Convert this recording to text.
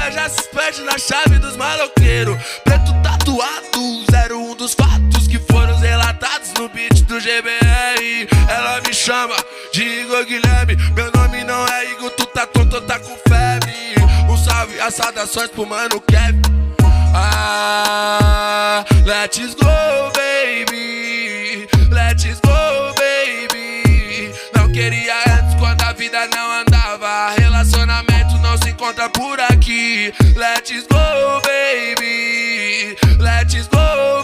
ela já se perde na chave dos maloqueiros. Preto tatuado, 01 dos fatos que foram relatados no beat do GBR. Ela me chama de Igor Guilherme, meu nome não é Igor, tu tá tonto, tá com febre. Um salve, as saudações pro mano Kevin. Ah, let's go baby, let's go baby. Não queria antes quando a vida não andava, relacionamento não se encontra por aqui. Let's go baby, let's go